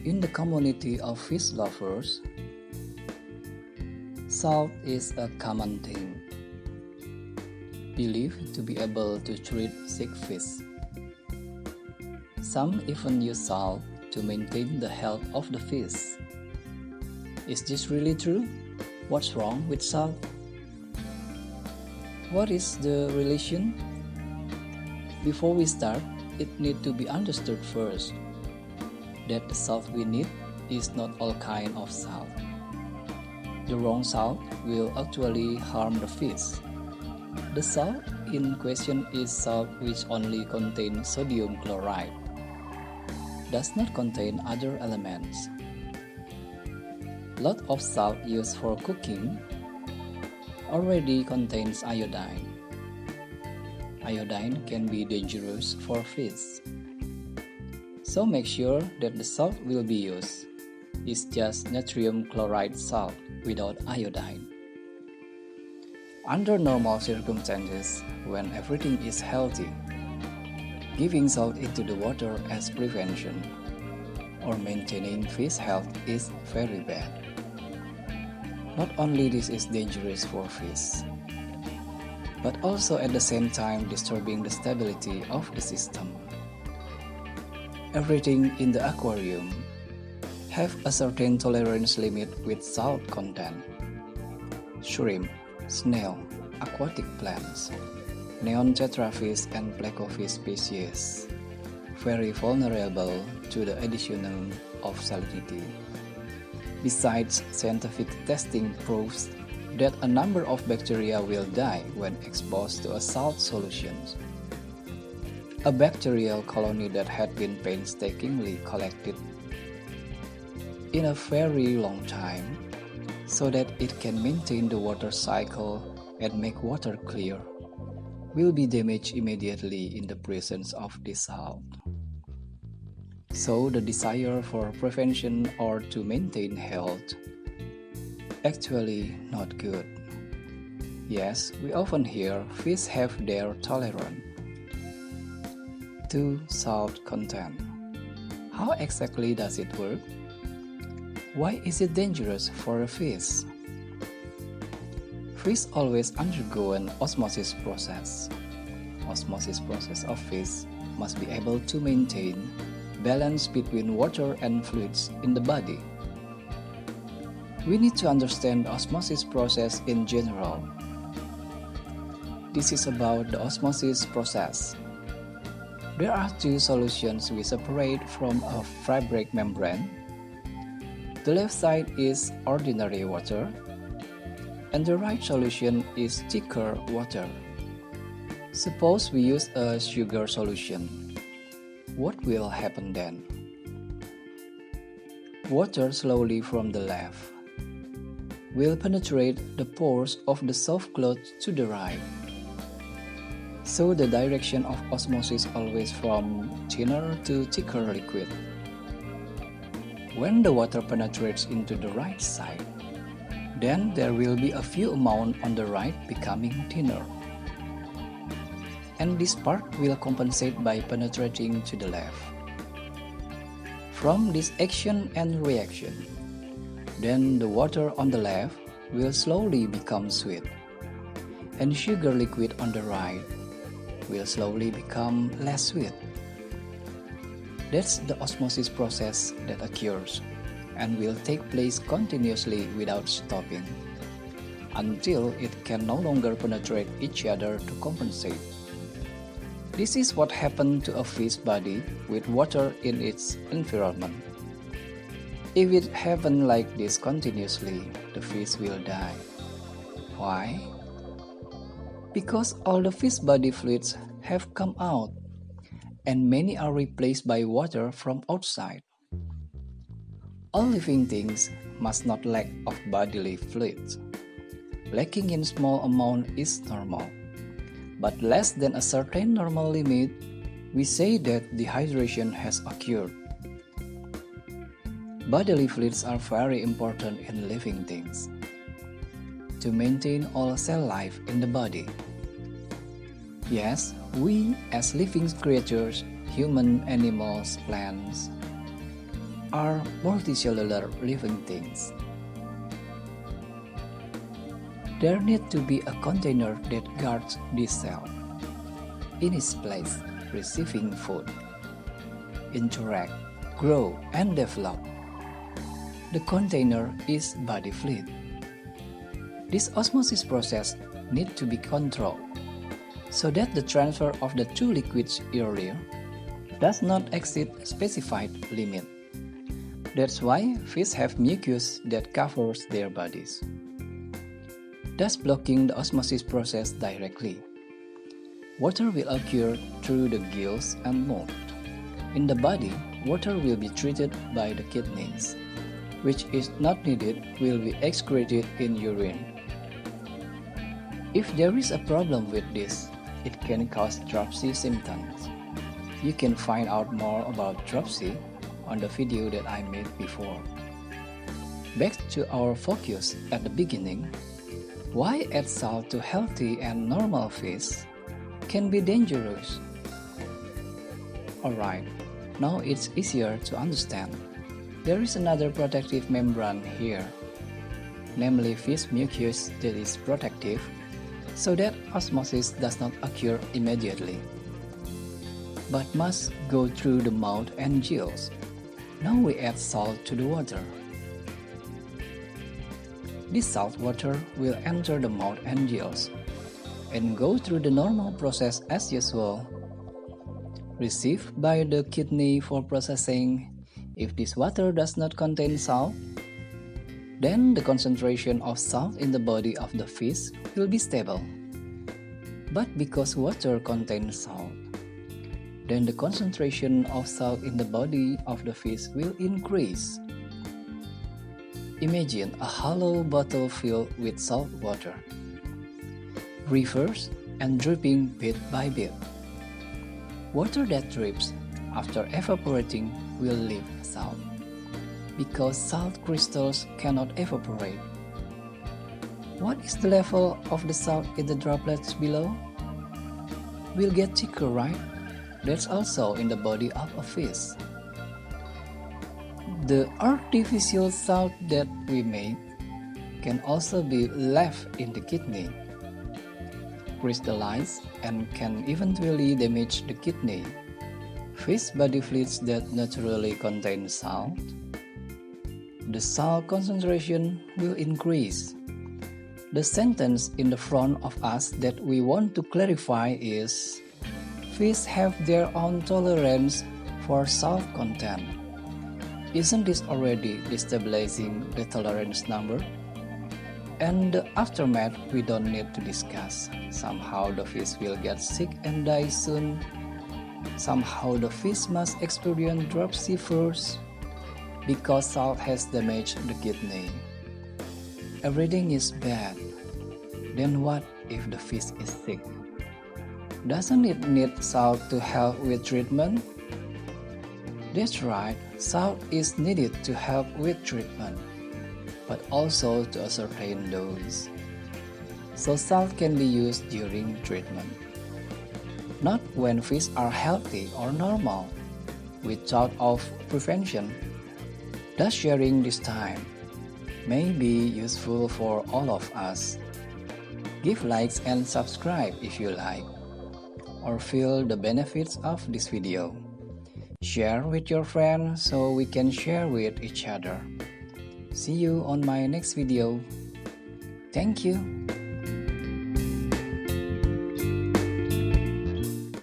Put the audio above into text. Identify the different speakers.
Speaker 1: In the community of fish lovers, salt is a common thing, believed to be able to treat sick fish. Some even use salt to maintain the health of the fish. Is this really true? What's wrong with salt? What is the relation? Before we start, it needs to be understood first that the salt we need is not all kind of salt. The wrong salt will actually harm the fish. The salt in question is salt which only contains sodium chloride, does not contain other elements. Lot of salt used for cooking already contains iodine. Iodine can be dangerous for fish. So make sure that the salt will be used is just natrium chloride salt without iodine. Under normal circumstances, when everything is healthy, giving salt into the water as prevention or maintaining fish health is very bad. Not only this is dangerous for fish, but also at the same time disturbing the stability of the system. Everything in the aquarium have a certain tolerance limit with salt content. Shrimp, snail, aquatic plants, neon tetrafish and placofish species, very vulnerable to the addition of salinity. Besides, scientific testing proves that a number of bacteria will die when exposed to a salt solution. A bacterial colony that had been painstakingly collected in a very long time so that it can maintain the water cycle and make water clear will be damaged immediately in the presence of this salt. So the desire for prevention or to maintain health actually not good. Yes, we often hear fish have their tolerance to salt content. How exactly does it work? Why is it dangerous for a fish? Fish always undergo an osmosis process. Osmosis process of fish must be able to maintain balance between water and fluids in the body. We need to understand the osmosis process in general. This is about the osmosis process. There are two solutions we separate from a fabric membrane. The left side is ordinary water, and the right solution is thicker water. Suppose we use a sugar solution. What will happen then? Water slowly from the left will penetrate the pores of the soft cloth to the right. So the direction of osmosis always from thinner to thicker liquid. When the water penetrates into the right side, then there will be a few amount on the right becoming thinner. And this part will compensate by penetrating to the left. From this action and reaction, then the water on the left will slowly become sweet, and sugar liquid on the right will slowly become less sweet. That's the osmosis process that occurs and will take place continuously without stopping until it can no longer penetrate each other to compensate. This is what happened to a fish body with water in its environment. If it happens like this continuously, the fish will die. Why? Because all the fish body fluids have come out, and many are replaced by water from outside. All living things must not lack of bodily fluids. Lacking in small amount is normal, but less than a certain normal limit, we say that dehydration has occurred. Bodily fluids are very important in living things to maintain all cell life in the body. Yes, we as living creatures, human, animals, plants, are multicellular living things. There needs to be a container that guards this cell. In its place, receiving food, interact, grow, and develop. The container is body fluid. This osmosis process needs to be controlled so that the transfer of the two liquids earlier does not exceed specified limit. That's why fish have mucus that covers their bodies, thus blocking the osmosis process directly. Water will occur through the gills and mouth. In the body, water will be treated by the kidneys, which is not needed will be excreted in urine. If there is a problem with this, it can cause dropsy symptoms. You can find out more about dropsy on the video that I made before. Back to our focus at the beginning, why add salt to healthy and normal fish can be dangerous? Alright, now it's easier to understand. There is another protective membrane here, namely fish mucus that is protective so that osmosis does not occur immediately, but must go through the mouth and gills. Now we add salt to the water. This salt water will enter the mouth and gills and go through the normal process as usual, received by the kidney for processing. If this water does not contain salt, then the concentration of salt in the body of the fish will be stable. But because water contains salt, then the concentration of salt in the body of the fish will increase. Imagine a hollow bottle filled with salt water, reverse and dripping bit by bit. Water that drips after evaporating will leave salt, because salt crystals cannot evaporate. What is the level of the salt in the droplets below? Will get thicker, right? That's also in the body of a fish. The artificial salt that we make can also be left in the kidney, crystallize, and can eventually damage the kidney. Fish body fluids that naturally contain salt, the salt concentration will increase. The sentence in the front of us that we want to clarify is, fish have their own tolerance for salt content. Isn't this already destabilizing the tolerance number? And the aftermath we don't need to discuss. Somehow the fish will get sick and die soon. Somehow the fish must experience dropsy first because salt has damaged the kidney. Everything is bad. Then what if the fish is sick? Doesn't it need salt to help with treatment? That's right, salt is needed to help with treatment, but also to a certain dose. So salt can be used during treatment, not when fish are healthy or normal. We thought of prevention. Thus sharing this time may be useful for all of us. Give likes and subscribe if you like, or feel the benefits of this video. Share with your friends so we can share with each other. See you on my next video. Thank you.